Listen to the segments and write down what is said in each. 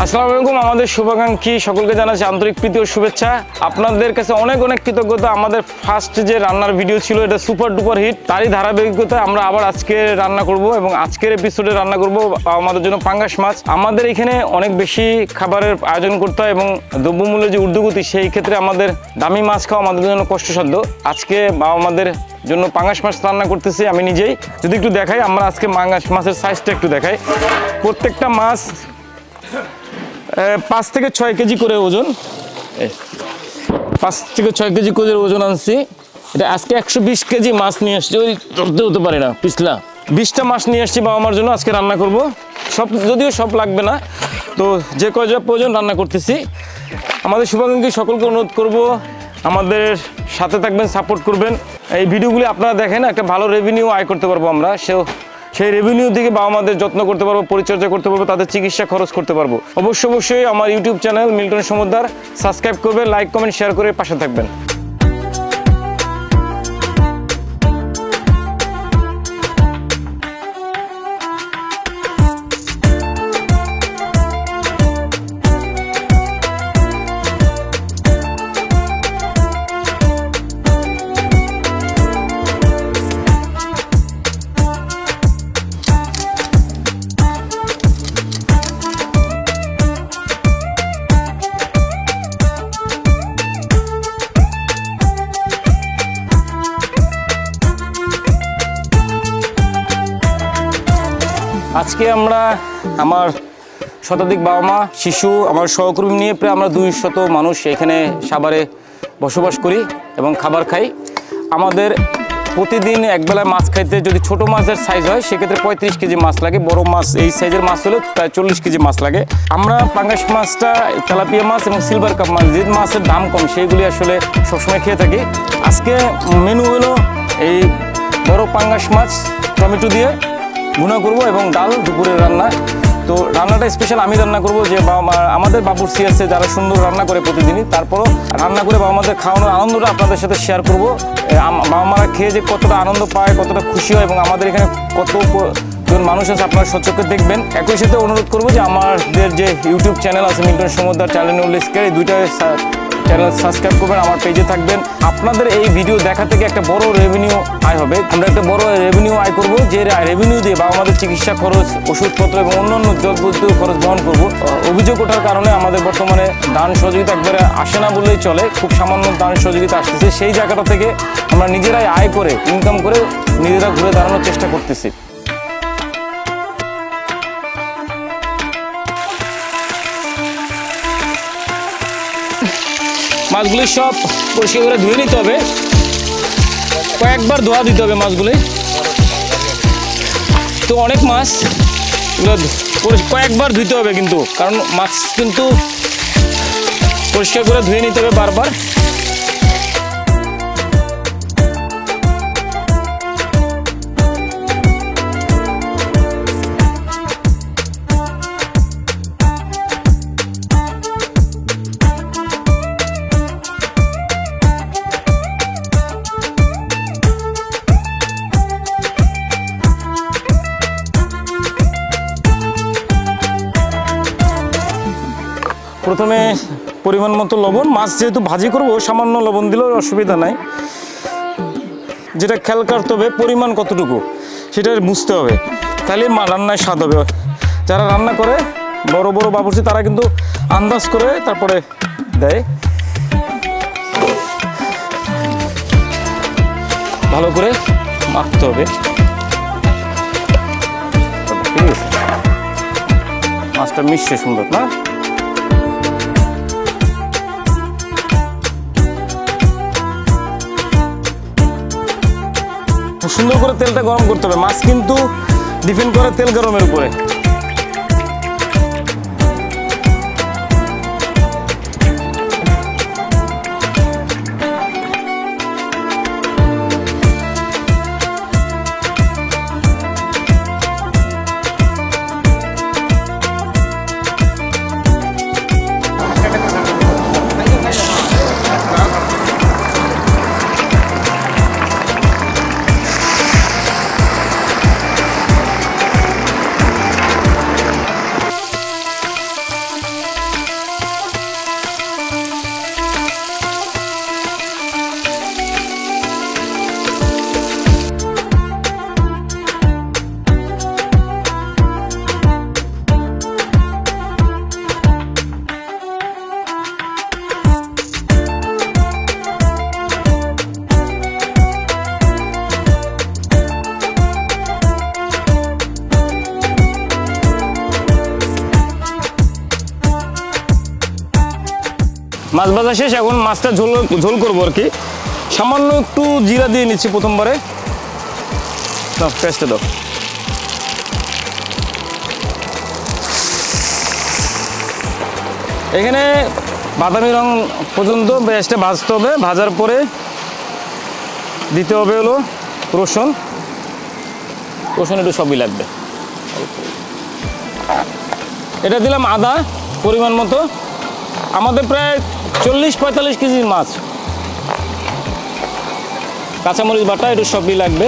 আসসালামু আলাইকুম আমাদের শুভাকাঙ্ক্ষী সকলকে জানাচ্ছি আন্তরিক প্রীতি ও শুভেচ্ছা। আপনাদের কাছে অনেক অনেক কৃতজ্ঞতা। আমাদের ফার্স্ট যে রান্নার ভিডিও ছিল এটা সুপার ডুপার হিট, তারই ধারাবাহিকতা আমরা আবার আজকে রান্না করব এবং আজকের এপিসোডে রান্না করব আমাদের জন্য পাঙ্গাস মাছ। আমাদের এখানে অনেক বেশি খাবারের আয়োজন করতে হয় এবং দ্রব্যমূল্যের যে ঊর্ধ্বগতি, সেই ক্ষেত্রে আমাদের দামি মাছ খাওয়া আমাদের জন্য কষ্টসাধ্য। আজকে আমাদের জন্য পাঙ্গাস মাছ রান্না করতেছি আমি নিজেই। যদি একটু দেখাই, আমরা আজকে পাঙ্গাস মাছের সাইজটা একটু দেখাই। প্রত্যেকটা মাছ 5 থেকে 6 কেজি করে ওজন, 5 থেকে 6 কেজি করে ওজন আনছি। এটা আজকে 120 কেজি মাছ নিয়ে আসছি, ওই ধরতে হতে পারে না, পিছলা 20টা মাছ নিয়ে আসছি বাবা মার জন্য। আজকে রান্না করব, সব যদিও সব লাগবে না, তো যে কয়টা প্রয়োজন রান্না করতেছি। আমাদের শুভাকাঙ্ক্ষী সকলকে অনুরোধ করব আমাদের সাথে থাকবেন, সাপোর্ট করবেন। এই ভিডিওগুলি আপনারা দেখেন, একটা ভালো রেভিনিউ আয় করতে পারবো আমরা। সেই রেভিনিউ দিকে বাবা মাদের যত্ন করতে পারবো, পরিচর্যা করতে পারবো, তাদের চিকিৎসা খরচ করতে পারবো। অবশ্যই আমার ইউটিউব চ্যানেল মিল্টন সমুদ্র সাবস্ক্রাইব করবেন, লাইক কমেন্ট শেয়ার করে পাশে থাকবেন। আজকে আমরা আমার শতাধিক বাবা মা, শিশু, আমার সহকর্মী নিয়ে প্রায় আমরা 200 মানুষ এখানে সাভারে বসবাস করি এবং খাবার খাই। আমাদের প্রতিদিন একবেলায় মাছ খাইতে যদি ছোট মাছের সাইজ হয় সেক্ষেত্রে 35 কেজি মাছ লাগে, বড় মাছ এই সাইজের মাছ হলে প্রায় 40 কেজি মাছ লাগে। আমরা পাঙ্গাস মাছটা, তেলাপিয়া মাছ এবং সিলভার কাপ মাছ, যে মাছের দাম কম সেইগুলি আসলে সবসময় খেয়ে থাকি। আজকে মেনু হলো এই বড় পাঙ্গাস মাছ টমেটো দিয়ে ভুনা করব এবং ডাল, দুপুরের রান্না। তো রান্নাটা স্পেশাল আমি রান্না করব, যে আমাদের বাবুর্চি আছে যারা সুন্দর রান্না করে প্রতিদিনই। তারপরও রান্না করে বাবা মাদের খাওয়ানোর আনন্দটা আপনাদের সাথে শেয়ার করব। বাবা মারা খেয়ে যে কতটা আনন্দ পায়, কতটা খুশি হয় এবং আমাদের এখানে কতজন মানুষ আছে আপনারা সচক্ষে দেখবেন। একই সাথে অনুরোধ করব যে আমাদের যে ইউটিউব চ্যানেল আছে মিল্টন সমুদ্র চ্যানেল উল্লেখকে, এই দুইটা চ্যানেল সাবস্ক্রাইব করবেন, আমার পেজে থাকবেন। আপনাদের এই ভিডিও দেখা থেকে একটা বড় রেভিনিউ আয় হবে। আমরা একটা বড় রেভিনিউ আয় করব, যে রেভিনিউ দিয়ে বাবা আমাদের চিকিৎসা খরচ, ওষুধপত্র এবং অন্যান্য জলবৈদ্যুতিক খরচ বহন করব। অভিযোগ ওঠার কারণে আমাদের বর্তমানে দান সহযোগিতা একবারে আসে না বললেই চলে, খুব সামান্য দান সহযোগিতা আসতেছে। সেই জায়গাটা থেকে আমরা নিজেরাই আয় করে, ইনকাম করে নিজেরা ঘুরে দাঁড়ানোর চেষ্টা করতেছি। মাছগুলি সব পরিষ্কার করে ধুয়ে নিতে হবে, কয়েকবার ধোয়া দিতে হবে মাছগুলি। তো অনেক মাছ, কয়েকবার ধুইতে হবে কিন্তু, কারণ মাছ কিন্তু পরিষ্কার করে ধুয়ে নিতে হবে বারবার। প্রথমে পরিমাণ মতো লবণ, মাছ যেহেতু ভাজি করবো সামান্য লবণ দিলেও অসুবিধা নাই। যেটা খেয়াল করতে হবে পরিমাণ কতটুকু সেটা বুঝতে হবে, তাহলে রান্নায় স্বাদ হবে। যারা রান্না করে বড় বড় বাবুর্চি তারা কিন্তু আন্দাজ করে তারপরে দেয়। ভালো করে মাখতে হবে। মাছটা মিশছে সুন্দর না? সুন্দর করে তেলটা গরম করতে হবে। মাছ কিন্তু ডিপেন্ড করে তেল গরমের উপরে। মাছ ভাজা শেষ, এখন মাছটা ঝোল করবো আর কি। সামান্য একটু জিরা দিয়ে নিচ্ছি প্রথমবারে। দাও পেস্টে দাও। এখানে বাদামি রং পর্যন্ত পেঁয়াজটা ভাজতে হবে। ভাজার পরে দিতে হবে হলো রসুন। রসুন একটু সবই লাগবে। এটা দিলাম আদা পরিমাণ মতো। আমাদের প্রায় 40-45 কেজির মাছ। কাঁচামরিচ বাটা একটু সবই লাগবে।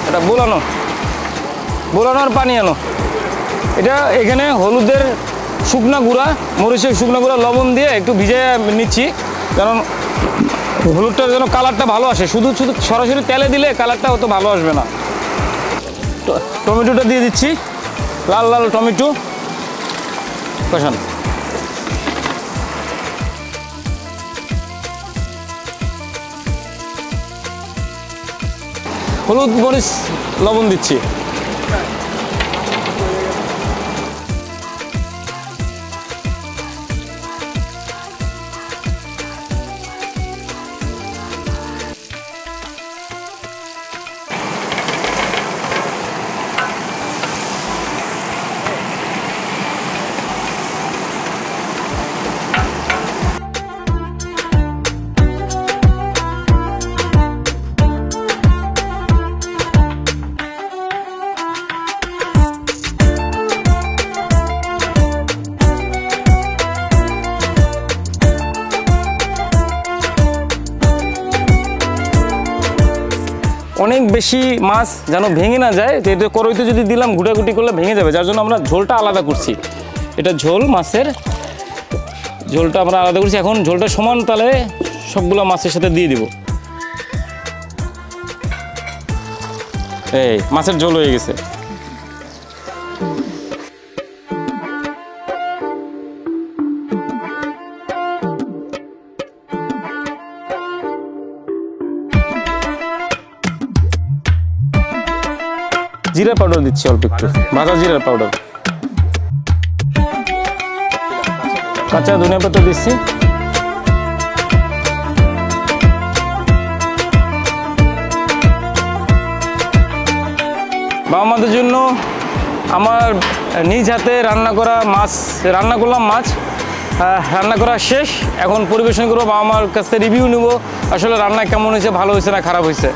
এটা বোলানো আর পানি আনো। এটা এখানে হলুদের শুকনা গুঁড়া, মরিচের শুকনা গুঁড়া, লবণ দিয়ে একটু ভিজে নিচ্ছি, কারণ হলুদটা যেন কালারটা ভালো আসে। শুধু সরাসরি তেলে দিলে কালারটা অত ভালো আসবে না। টমেটোটা দিয়ে দিচ্ছি, লাল লাল টমেটো কষান। হলুদ মরিচ লবণ দিচ্ছি। অনেক বেশি মাছ যেন ভেঙে না যায়, এটা কড়াইতে যদি দিলাম ঘুটাঘুটি করলে ভেঙে যাবে, যার জন্য আমরা ঝোলটা আলাদা করছি। এটা ঝোল, মাছের ঝোলটা আমরা আলাদা করছি। এখন ঝোলটা সমান তালে সবগুলো মাছের সাথে দিয়ে দিব। এই মাছের ঝোল হয়ে গেছে। জিরা পাউডার দিচ্ছি অল্প একটু, ভাজা জিরার পাউডার। কাঁচা ধনিয়া পাতা দিচ্ছি। বাবা মাদের জন্য আমার নিজ হাতে রান্না করা মাছ রান্না করলাম। মাছ রান্না করা শেষ, এখন পরিবেশন করবো। বাবা মার কাছ থেকে রিভিউ নেবো, আসলে রান্না কেমন হয়েছে, ভালো হয়েছে না খারাপ হয়েছে।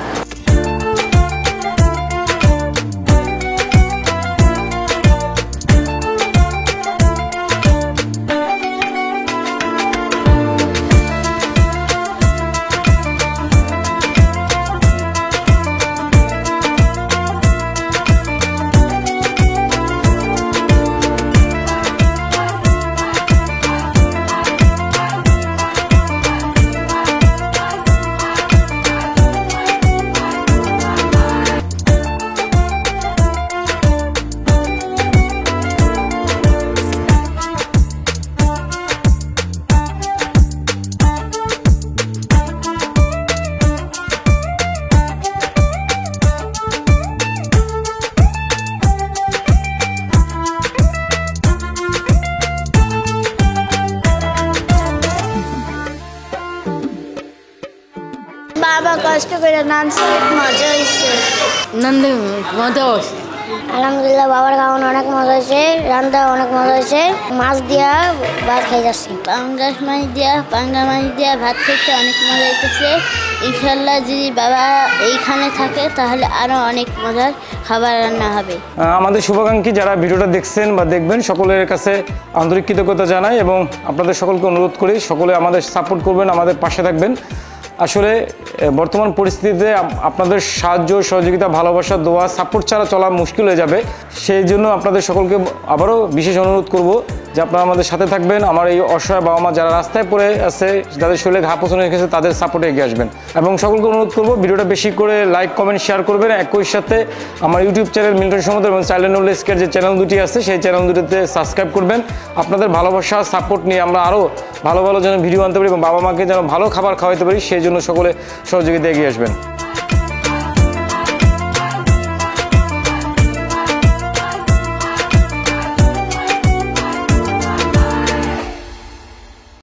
বাবা কষ্ট করে রাঁধছে, মজা হয়েছে। মজা হয়েছে আলহামদুলিল্লাহ, বাবার খাওয়ানো অনেক মজা হয়েছে, রান্না অনেক মজা হয়েছে। মাছ দিয়া ভাত খাই যাচ্ছি, পাঙ্গাস মাছ দিয়া ভাত খেতে অনেক মজা হইতেছে। ইনশাল্লাহ যদি বাবা এইখানে থাকে তাহলে আরও অনেক মজার খাবার রান্না হবে। আমাদের শুভাকাঙ্ক্ষী যারা ভিডিওটা দেখছেন বা দেখবেন, সকলের কাছে আন্তরিক কৃতজ্ঞতা জানাই এবং আপনাদের সকলকে অনুরোধ করি সকলে আমাদের সাপোর্ট করবেন, আমাদের পাশে থাকবেন। আসলে বর্তমান পরিস্থিতিতে আপনাদের সাহায্য, সহযোগিতা, ভালোবাসা, দোয়া, সাপোর্ট ছাড়া চলা মুশকিল হয়ে যাবে। সেই জন্য আপনাদের সকলকে আবারও বিশেষ অনুরোধ করব যে আপনারা আমাদের সাথে থাকবেন। আমার এই অসহায় বাবা মা যারা রাস্তায় পড়ে আছে, যাদের শরীরে ঘা পছন্দ হয়ে গেছে, তাদের সাপোর্টে এগিয়ে আসবেন। এবং সকলকে অনুরোধ করব ভিডিওটা বেশি করে লাইক, কমেন্ট, শেয়ার করবেন। একই সাথে আমার ইউটিউব চ্যানেল মিল্টন সমুদ্র এবং চাইল্ড নোলেজ কেয়ার যে চ্যানেল দুটি আছে, সেই চ্যানেল দুটিতে সাবস্ক্রাইব করবেন। আপনাদের ভালোবাসা, সাপোর্ট নিয়ে আমরা আরও ভালো ভালো যেন ভিডিও আনতে পারি এবং বাবা মাকে যেন ভালো খাবার খাওয়াতে পারি, সেই জন্য সকলে সহযোগিতা এগিয়ে আসবেন।